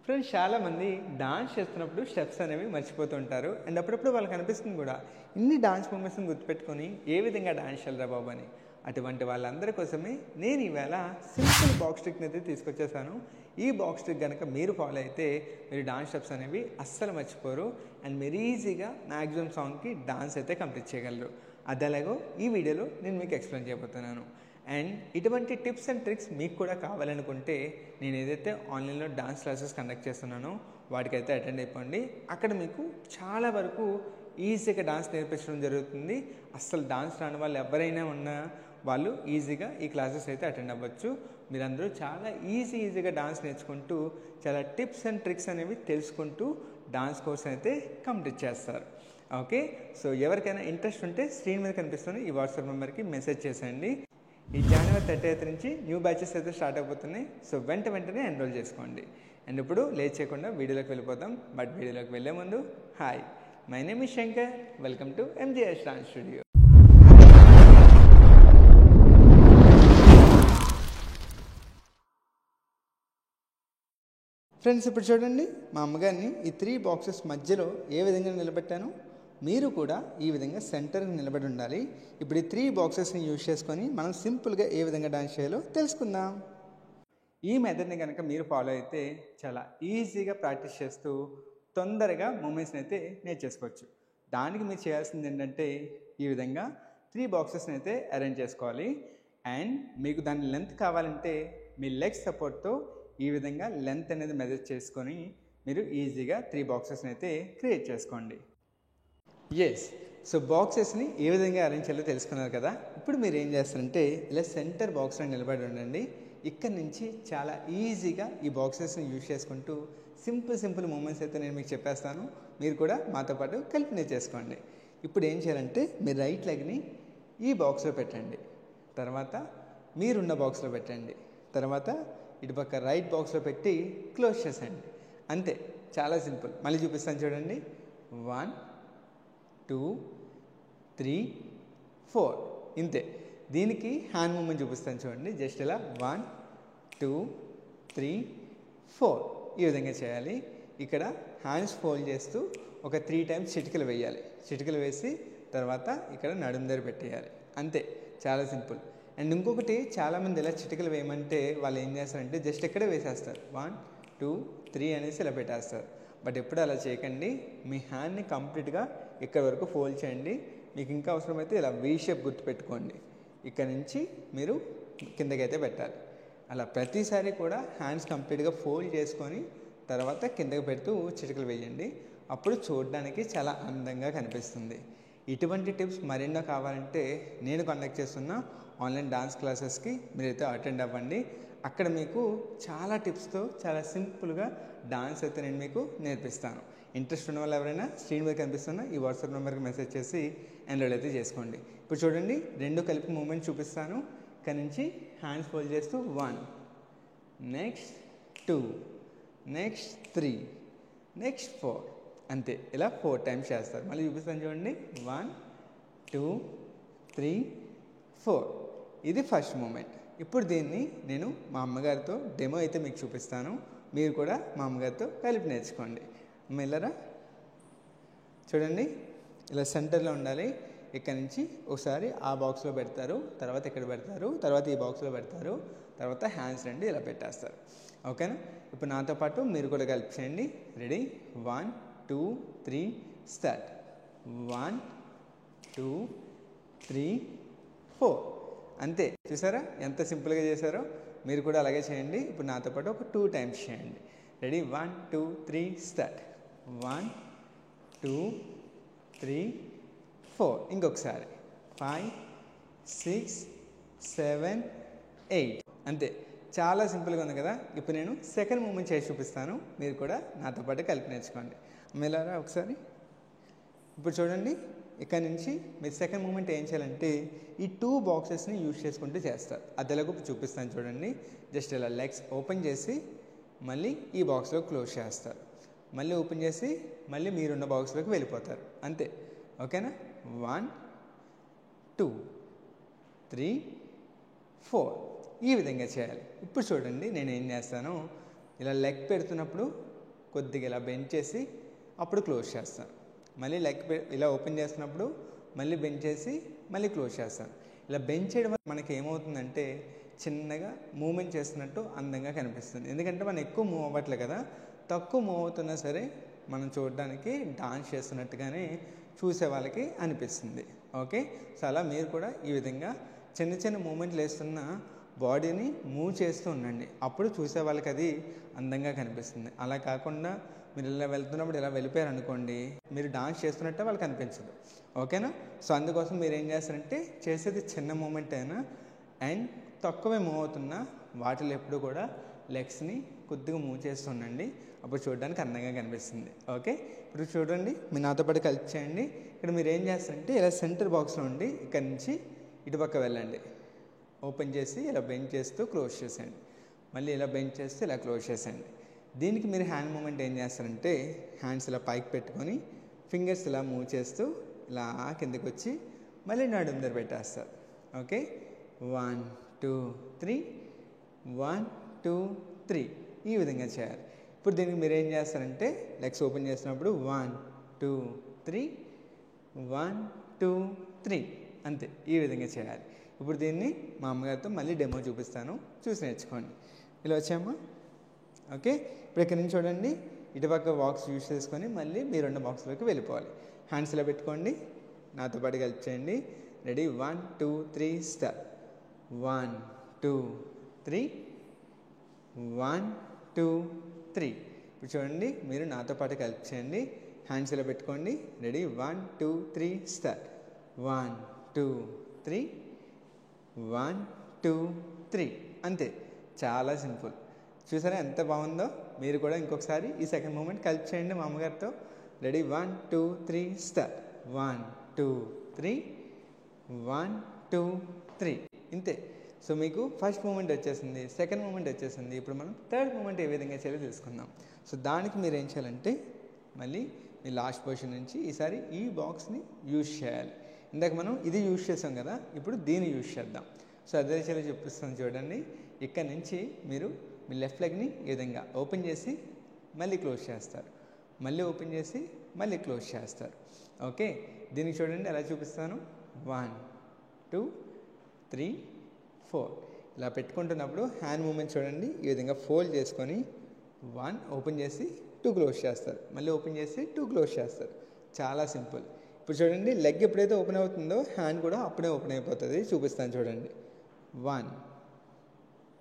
Friends చాలామంది dance చేస్తున్నప్పుడు steps అనేవి మర్చిపోతుంటారు. అండ్ అప్పుడప్పుడు వాళ్ళకి అనిపిస్తుంది కూడా ఇన్ని డాన్స్ మూమెంట్స్ని గుర్తుపెట్టుకొని ఏ విధంగా డాన్స్ చేయాలిరా బాబు అని. అటువంటి వాళ్ళందరి కోసమే నేను ఈవేళ సింపుల్ బాక్స్ ట్రిక్ని అయితే తీసుకొచ్చేసాను. ఈ బాక్స్ ట్రిక్ కనుక మీరు ఫాలో అయితే మీరు డాన్స్ స్టెప్స్ అనేవి అస్సలు మర్చిపోరు. అండ్ మీరు ఈజీగా మ్యాక్సిమం సాంగ్కి డాన్స్ అయితే కంప్లీట్ చేయగలరు. అది ఎలాగో ఈ వీడియోలో నేను మీకు ఎక్స్ప్లెయిన్ చేయబోతున్నాను. అండ్ ఇటువంటి టిప్స్ అండ్ ట్రిక్స్ మీకు కూడా కావాలనుకుంటే నేను ఏదైతే ఆన్లైన్లో డాన్స్ క్లాసెస్ కండక్ట్ చేస్తున్నానో వాటికైతే అటెండ్ అయిపోండి. అక్కడ మీకు చాలా వరకు ఈజీగా డాన్స్ నేర్పించడం జరుగుతుంది. అస్సలు డాన్స్ రాని వాళ్ళు ఎవరైనా ఉన్నా వాళ్ళు ఈజీగా ఈ క్లాసెస్ అయితే అటెండ్ అవ్వచ్చు. మీరందరూ చాలా ఈజీగా డాన్స్ నేర్చుకుంటూ చాలా టిప్స్ అండ్ ట్రిక్స్ అనేవి తెలుసుకుంటూ డాన్స్ కోర్స్ అయితే కంప్లీట్ చేస్తారు. ఓకే, సో ఎవరికైనా ఇంట్రెస్ట్ ఉంటే స్క్రీన్ మీద కనిపిస్తున్న ఈ వాట్సాప్ నెంబర్కి మెసేజ్ చేసేయండి. ఈ జనవరి 30th నుంచి న్యూ బ్యాచెస్ అయితే స్టార్ట్ అయిపోతున్నాయి. సో వెంటనే ఎన్రోల్ చేసుకోండి. అండ్ ఇప్పుడు లేట్ చేయకుండా వీడియోలోకి వెళ్ళిపోతాం. బట్ వీడియోలోకి వెళ్ళే ముందు hi, my name is Shankar. Welcome to MGS dance studio. Friends ఇప్పుడు చూడండి, మా అమ్మగారిని ఈ 3 బాక్సెస్ మధ్యలో ఏ విధంగా నిలబెట్టాను. మీరు కూడా ఈ విధంగా సెంటర్కి నిలబడి ఉండాలి. ఇప్పుడు ఈ 3 బాక్సెస్ని యూజ్ చేసుకొని మనం సింపుల్గా ఏ విధంగా డాన్స్ చేయాలో తెలుసుకుందాం. ఈ మెథడ్ని కనుక మీరు ఫాలో అయితే చాలా ఈజీగా ప్రాక్టీస్ చేస్తూ తొందరగా మూమెంట్స్ని అయితే నేర్చేసుకోవచ్చు. దానికి మీరు చేయాల్సింది ఏంటంటే ఈ విధంగా 3 బాక్సెస్ని అయితే అరేంజ్ చేసుకోవాలి. అండ్ మీకు దాని లెంత్ కావాలంటే మీ లెగ్ సపోర్ట్తో ఈ విధంగా లెంత్ అనేది మెజర్ చేసుకొని మీరు ఈజీగా 3 బాక్సెస్ని అయితే క్రియేట్ చేసుకోండి. ఎస్, సో బాక్సెస్ని ఏ విధంగా అరేంజ్ చేయాలో తెలుసుకున్నారు కదా. ఇప్పుడు మీరు ఏం చేస్తారంటే ఇలా సెంటర్ బాక్స్లో నిలబడి ఉండండి. ఇక్కడ నుంచి చాలా ఈజీగా ఈ బాక్సెస్ని యూజ్ చేసుకుంటూ సింపుల్ మూమెంట్స్ అయితే నేను మీకు చెప్పేస్తాను. మీరు కూడా మాతో పాటు కలిపి నేర్చేసుకోండి. ఇప్పుడు ఏం చేయాలంటే మీరు రైట్ లెగ్ని ఈ బాక్స్లో పెట్టండి, తర్వాత మీరున్న బాక్స్లో పెట్టండి, తర్వాత ఇటుపక్క రైట్ బాక్స్లో పెట్టి క్లోజ్ చేసేయండి. అంతే, చాలా సింపుల్. మళ్ళీ చూపిస్తాను చూడండి. 1 2 3 4 ఇంతే. దీనికి హ్యాండ్ మూమెంట్ చూపిస్తాను చూడండి. జస్ట్ ఇలా 1 2 3 4 ఈ విధంగా చేయాలి. ఇక్కడ హ్యాండ్స్ ఫోల్డ్ చేస్తూ ఒక 3 times చిటికలు వేయాలి. చిటికలు వేసి తర్వాత ఇక్కడ నడుము దగ్గర పెట్టేయాలి. అంతే, చాలా సింపుల్. అండ్ ఇంకొకటి, చాలామంది ఇలా చిటికలు వేయమంటే వాళ్ళు ఏం చేస్తారంటే జస్ట్ ఇక్కడే వేసేస్తారు. 1 2 3 అనేసి ఇలా పెట్టేస్తారు. బట్ ఎప్పుడు అలా చేయకండి. మీ హ్యాండ్ని కంప్లీట్గా ఇక్కడ వరకు ఫోల్డ్ చేయండి. మీకు ఇంకా అవసరమైతే ఇలా వీ షేప్ గుర్తుపెట్టుకోండి. ఇక్కడ నుంచి మీరు కిందకైతే పెట్టాలి. అలా ప్రతిసారి కూడా హ్యాండ్స్ కంప్లీట్గా ఫోల్డ్ చేసుకొని తర్వాత కిందకి పెడుతూ చిటికలు వేయండి. అప్పుడు చూడడానికి చాలా అందంగా కనిపిస్తుంది. ఇటువంటి టిప్స్ మరెన్నో కావాలంటే నేను కండక్ట్ చేస్తున్న ఆన్లైన్ డాన్స్ క్లాసెస్కి మీరైతే అటెండ్ అవ్వండి. అక్కడ మీకు చాలా టిప్స్తో చాలా సింపుల్గా డాన్స్ అయితే నేను మీకు నేర్పిస్తాను. ఇంట్రెస్ట్ ఉన్న వాళ్ళు ఎవరైనా స్క్రీన్ మీద కనిపిస్తున్న ఈ వాట్సాప్ నెంబర్కి మెసేజ్ చేసి ఎన్రోల్ అయితే చేసుకోండి. ఇప్పుడు చూడండి, 2 కలిపి మూమెంట్ చూపిస్తాను. ఇక్కడ నుంచి హ్యాండ్స్ ఫోల్డ్ చేస్తూ 1 నెక్స్ట్ 2 నెక్స్ట్ 3 నెక్స్ట్ 4 అంతే. ఇలా 4 times చేస్తారు. మళ్ళీ చూపిస్తాను చూడండి. 1 2 3 4 ఇది ఫస్ట్ మూమెంట్. ఇప్పుడు దీన్ని నేను మా అమ్మగారితో డెమో అయితే మీకు చూపిస్తాను. మీరు కూడా మా అమ్మగారితో కలిపి నేర్చుకోండి. మెల్లరా చూడండి, ఇలా సెంటర్లో ఉండాలి. ఇక్కడ నుంచి ఒకసారి ఆ బాక్స్లో పెడతారు, తర్వాత ఇక్కడ పెడతారు, తర్వాత ఈ బాక్స్లో పెడతారు, తర్వాత హ్యాండ్స్ 2 ఇలా పెట్టేస్తారు. ఓకేనా? ఇప్పుడు నాతో పాటు మీరు కూడా కలిపి చేయండి. రెడీ? 1 2 3 స్టార్ట్. 1 2 3 4 అంతే. చూసారా ఎంత సింపుల్గా చేశారో? మీరు కూడా అలాగే చేయండి. ఇప్పుడు నాతో పాటు ఒక 2 times చేయండి. రెడీ? 1 2 3 స్టార్ట్. 1 2 3 4 ఇంకొకసారి 5 6 7 8 అంతే. చాలా సింపుల్గా ఉంది కదా. ఇప్పుడు నేను సెకండ్ మూమెంట్ చేసి చూపిస్తాను. మీరు కూడా నాతో పాటు కలిపి నేర్చుకోండి. మెల్లరా ఒకసారి. ఇప్పుడు చూడండి, ఇక్కడ నుంచి మీరు సెకండ్ మూమెంట్ ఏం చేయాలంటే ఈ 2 బాక్సెస్ని యూజ్ చేసుకుంటూ చేస్తారు. అది ఎలాగో చూపిస్తాను చూడండి. జస్ట్ ఇలా లెగ్స్ ఓపెన్ చేసి మళ్ళీ ఈ బాక్స్లో క్లోజ్ చేస్తారు. మళ్ళీ ఓపెన్ చేసి మళ్ళీ మీరున్న బాక్స్లోకి వెళ్ళిపోతారు. అంతే. ఓకేనా? 1 2 3 4 ఈ విధంగా చేయాలి. ఇప్పుడు చూడండి, నేను ఏం చేస్తాను, ఇలా లెగ్ పెడుతున్నప్పుడు కొద్దిగా ఇలా బెండ్ చేసి అప్పుడు క్లోజ్ చేస్తాను. మళ్ళీ లెగ్ ఇలా ఓపెన్ చేస్తున్నప్పుడు మళ్ళీ బెండ్ చేసి మళ్ళీ క్లోజ్ చేస్తాను. ఇలా బెండ్ చేయడం వల్ల మనకి ఏమవుతుందంటే చిన్నగా మూమెంట్ చేస్తున్నట్టు అందంగా కనిపిస్తుంది. ఎందుకంటే మనం ఎక్కువ మూవ్ అవ్వట్లేదు కదా, తక్కువ మూవ్ అవుతున్నా సరే మనం చూడడానికి డాన్స్ చేస్తున్నట్టుగానే చూసే వాళ్ళకి అనిపిస్తుంది. ఓకే, సో అలా మీరు కూడా ఈ విధంగా చిన్న చిన్న మూమెంట్లు వేస్తున్న బాడీని మూవ్ చేస్తూ ఉండండి. అప్పుడు చూసే వాళ్ళకి అది అందంగా కనిపిస్తుంది. అలా కాకుండా మీరు ఇలా వెళ్తున్నప్పుడు ఇలా వెళ్ళిపోయారు అనుకోండి, మీరు డాన్స్ చేస్తున్నట్టే వాళ్ళకి అనిపించదు. ఓకేనా? సో అందుకోసం మీరు ఏం చేస్తారంటే చేసేది చిన్న మూమెంట్ అయినా అండ్ తక్కువే మూవ్ అవుతున్నా వాటిలో ఎప్పుడు కూడా లెగ్స్ని కొద్దిగా మూవ్ చేస్తూ ఉండండి. అప్పుడు చూడడానికి అందంగా కనిపిస్తుంది. ఓకే, ఇప్పుడు చూడండి, మీరు నాతో పాటు కలిసి చేయండి. ఇక్కడ మీరు ఏం చేస్తారంటే ఇలా సెంటర్ బాక్స్లో ఉండి ఇక్కడ నుంచి ఇటుపక్క వెళ్ళండి. ఓపెన్ చేసి ఇలా బెండ్ చేస్తూ క్లోజ్ చేసేయండి. మళ్ళీ ఇలా బెండ్ చేస్తూ ఇలా క్లోజ్ చేసేయండి. దీనికి మీరు హ్యాండ్ మూమెంట్ ఏం చేస్తారంటే హ్యాండ్స్ ఇలా పైకి పెట్టుకొని ఫింగర్స్ ఇలా మూవ్ చేస్తూ ఇలా కిందకి వచ్చి మళ్ళీ నడుము దగ్గర పెట్టేస్తారు. ఓకే, 1 2 3 1 2 3 ఈ విధంగా చేయాలి. ఇప్పుడు దీనికి మీరు ఏం చేస్తారంటే లెగ్స్ ఓపెన్ చేసినప్పుడు 1 2 3 1 2 3 అంతే, ఈ విధంగా చేయాలి. ఇప్పుడు దీన్ని మా అమ్మగారితో మళ్ళీ డెమో చూపిస్తాను, చూసి నేర్చుకోండి. ఇలా వచ్చామా? ఓకే, ఇప్పుడు ఇక్కడ నుంచి చూడండి, ఇటుపక్క బాక్స్ యూజ్ చేసుకొని మళ్ళీ మీ 2 బాక్స్లోకి వెళ్ళిపోవాలి. హ్యాండ్స్ ఇలా పెట్టుకోండి, నాతో పాటు హెల్ప్ చేయండి. రెడీ? 1 2 3 స్టార్ట్. 1 2 3 1 2 3. ఇప్పుడు చూడండి, మీరు నాతో పాటు హెల్ప్ చేయండి. హ్యాండ్స్ ఇలా పెట్టుకోండి. రెడీ? 1 2 3 స్టార్ట్. 1 2 3 1 2 3 అంతే, చాలా సింపుల్. చూసారా ఎంత బాగుందో? మీరు కూడా ఇంకొకసారి ఈ సెకండ్ మూమెంట్ కలిపి చేయండి మా అమ్మగారితో. రెడీ? 1 2 3 స్టార్ట్. 1 2 3 1 2 3 ఇంతే. సో మీకు ఫస్ట్ మూమెంట్ వచ్చేసింది, సెకండ్ మూమెంట్ వచ్చేసింది. ఇప్పుడు మనం థర్డ్ మూమెంట్ ఏ విధంగా చేయాలో తెలుసుకుందాం. సో దానికి మీరు ఏం చేయాలంటే మళ్ళీ మీ లాస్ట్ పొజిషన్ నుంచి ఈసారి ఈ బాక్స్ని యూజ్ చేయాలి. ఇందాక మనం ఇది యూజ్ చేసాం కదా, ఇప్పుడు దీన్ని యూజ్ చేద్దాం. సో అదే చేయాలో చూపిస్తాను చూడండి. ఇక్కడ నుంచి మీరు మీ లెఫ్ట్ లెగ్ని ఈ విధంగా ఓపెన్ చేసి మళ్ళీ క్లోజ్ చేస్తారు, మళ్ళీ ఓపెన్ చేసి మళ్ళీ క్లోజ్ చేస్తారు. ఓకే, దీనికి చూడండి ఎలా చూపిస్తాను. 1 2 3 4 ఇలా పెట్టుకుంటున్నప్పుడు హ్యాండ్ మూమెంట్ చూడండి, ఈ విధంగా ఫోల్డ్ చేసుకొని 1 ఓపెన్ చేసి 2 క్లోజ్ చేస్తారు, మళ్ళీ ఓపెన్ చేసి 2 క్లోజ్ చేస్తారు. చాలా సింపుల్. ఇప్పుడు చూడండి, లెగ్ ఎప్పుడైతే ఓపెన్ అవుతుందో హ్యాండ్ కూడా అప్పుడే ఓపెన్ అయిపోతుంది. చూపిస్తాను చూడండి. 1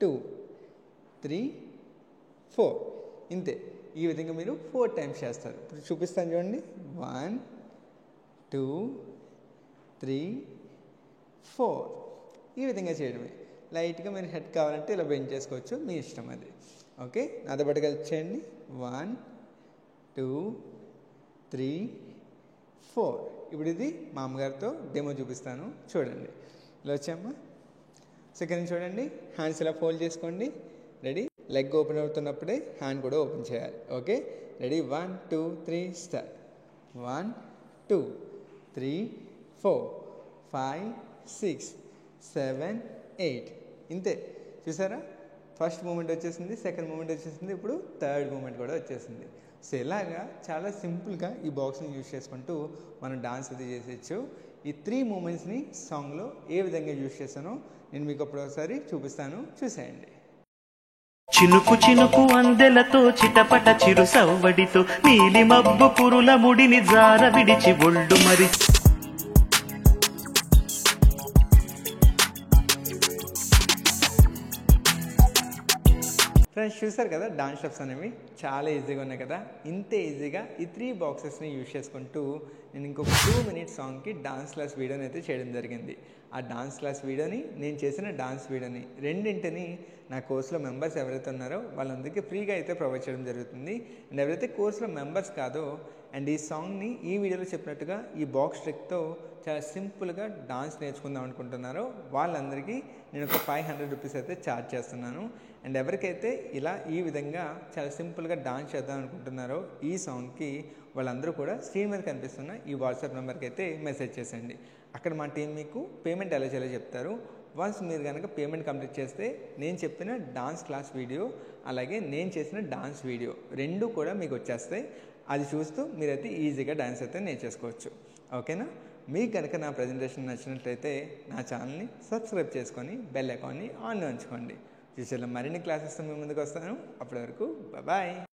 2 3 4 ఇంతే. ఈ విధంగా మీరు 4 టైమ్స్ చేస్తారు. ఇప్పుడు చూపిస్తాను చూడండి. 1 2 3 4 ఈ విధంగా చేయడమే. లైట్గా మీరు హెడ్ కావాలంటే ఇలా బెండ్ చేసుకోవచ్చు, మీ ఇష్టం అది. ఓకే, నాతో పాటు కలిసి చేయండి. 1 2 3 4. ఇప్పుడు ఇది మా అమ్మగారితో డెమో చూపిస్తాను చూడండి. ఇలా వచ్చామ్మా. సెకండ్ చూడండి, హ్యాండ్స్ ఇలా ఫోల్డ్ చేసుకోండి. రెడీ? లెగ్ ఓపెన్ అవుతున్నప్పుడే హ్యాండ్ కూడా ఓపెన్ చేయాలి. Okay, ready? 1 2 3 స్టార్ట్. 1 2 3 4 5 6 7 8 ఇంతే. చూసారా? ఫస్ట్ మూమెంట్ వచ్చేసింది, సెకండ్ మూమెంట్ వచ్చేసింది, ఇప్పుడు థర్డ్ మూమెంట్ కూడా వచ్చేసింది. సో ఇలాగా చాలా సింపుల్గా ఈ బాక్స్ని యూజ్ చేసుకుంటూ మనం డాన్స్ అది చేసేయచ్చు. ఈ 3 మూమెంట్స్ని సాంగ్లో ఏ విధంగా యూజ్ చేస్తానో నేను మీకు అప్పుడు ఒకసారి చూపిస్తాను, చూసేయండి. చినుకు చినుకు అందెలతో చిటపట చిరు సవ్వడితో నీలి మబ్బు పురుల ముడిని జార విడిచి ఒళ్ళు మరి. ఫ్రెండ్స్ చూసారు కదా, డాన్స్ స్టెప్స్ అనేవి చాలా ఈజీగా ఉన్నాయి కదా. ఇంతే ఈజీగా ఈ 3 బాక్సెస్ని యూజ్ చేసుకుంటూ నేను ఇంకొక 2 మినిట్స్ సాంగ్కి డాన్స్ క్లాస్ వీడియోని అయితే చేయడం జరిగింది. ఆ డాన్స్ క్లాస్ వీడియోని, నేను చేసిన డాన్స్ వీడియోని రెండింటిని నా కోర్సులో మెంబర్స్ ఎవరైతే ఉన్నారో వాళ్ళందరికీ ఫ్రీగా అయితే ప్రొవైడ్ చేయడం జరుగుతుంది. అండ్ ఎవరైతే కోర్సులో మెంబర్స్ కాదో అండ్ ఈ సాంగ్ని ఈ వీడియోలో చెప్పినట్టుగా ఈ బాక్స్ ట్రిక్తో చాలా సింపుల్గా డాన్స్ నేర్చుకుందాం అనుకుంటున్నారో వాళ్ళందరికీ నేను ఒక 500 రూపీస్ అయితే ఛార్జ్ చేస్తున్నాను. అండ్ ఎవరికైతే ఇలా ఈ విధంగా చాలా సింపుల్గా డాన్స్ చేద్దాం అనుకుంటున్నారో ఈ సాంగ్కి వాళ్ళందరూ కూడా స్క్రీన్ మీద కనిపిస్తున్న ఈ వాట్సాప్ నెంబర్కి అయితే మెసేజ్ చేసేయండి. అక్కడ మా టీం మీకు పేమెంట్ ఎలా చేయాలో చెప్తారు. వన్స్ మీరు కనుక పేమెంట్ కంప్లీట్ చేస్తే నేను చెప్పిన డాన్స్ క్లాస్ వీడియో అలాగే నేను చేసిన డాన్స్ వీడియో రెండు కూడా మీకు వచ్చేస్తాయి. అది చూస్తూ మీరైతే ఈజీగా డాన్స్ అయితే నేర్చేసుకోవచ్చు. ఓకేనా? మీకు కనుక నా ప్రజెంటేషన్ నచ్చినట్లయితే నా ఛానల్ని సబ్స్క్రైబ్ చేసుకొని బెల్ ఐకాన్ని ఆన్లో ఉంచుకోండి. ఫ్యూచర్లో మరిన్ని క్లాసెస్తో మీ ముందుకు వస్తాను. అప్పటి వరకు బాయ్.